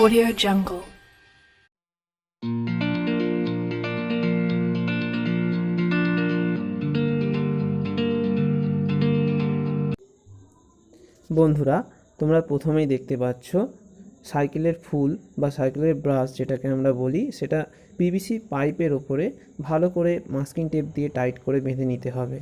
Audio Jungle. বন্ধুরা, তোমরা প্রথমেই দেখতে পাচ্ছ সাইকেলের ফুল বা সাইকেলের ব্রাশ যেটাকে আমরা বলি, সেটা পিভিসি পাইপের ওপরে ভালো করে মাস্কিং টেপ দিয়ে টাইট করে বেঁধে নিতে হবে।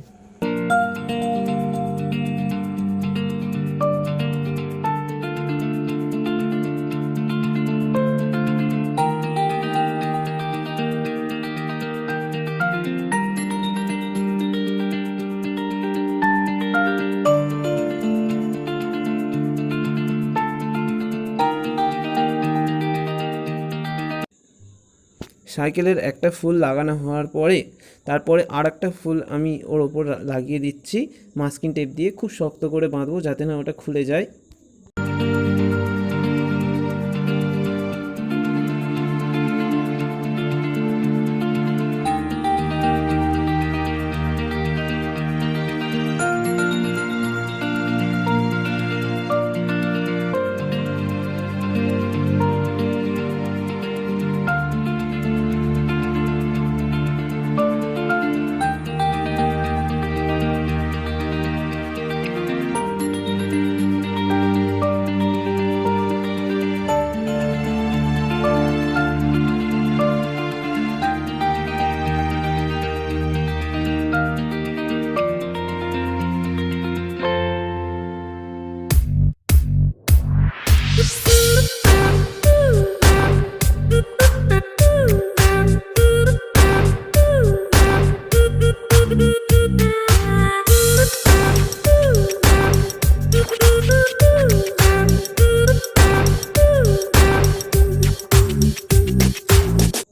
সাইকেলের একটা ফুল লাগানো হওয়ার পরে তারপরে আর একটা ফুল আমি ওর ওপর লাগিয়ে দিচ্ছি মাস্কিং টেপ দিয়ে। খুব শক্ত করে বাঁধবো যাতে না ওটা খুলে যায়।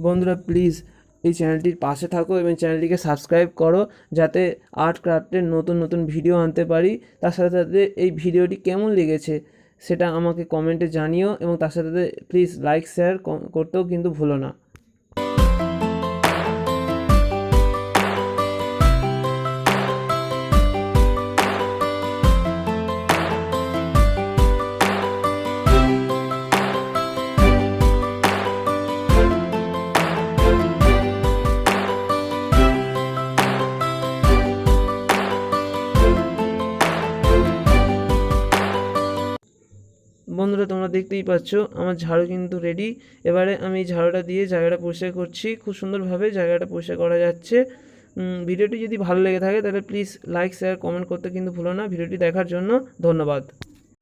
বন্ধুরা, প্লিজ এই চ্যানেলটির পাশে থাকো এবং চ্যানেলটিকে সাবস্ক্রাইব করো যাতে আর্ট ক্রাফটের নতুন নতুন ভিডিও আনতে পারি। তার সাথে সাথে এই ভিডিওটি কেমন লেগেছে সেটা আমাকে কমেন্টে জানিও এবং তার সাথে সাথে প্লিজ লাইক শেয়ার করতেও কিন্তু ভুলো না। বন্ধুরা, তোমরা দেখতেই পাচ্ছ আমার ঝাড়ু কিন্তু রেডি। এবারে আমি ঝাড়ুটা দিয়ে জায়গাটা পরিষ্কার করছি। খুব সুন্দরভাবে জায়গাটা পরিষ্কার করা যাচ্ছে। ভিডিওটি যদি ভালো লেগে থাকে তাহলে প্লিজ লাইক শেয়ার কমেন্ট করতে কিন্তু ভুলো না। ভিডিওটি দেখার জন্য ধন্যবাদ।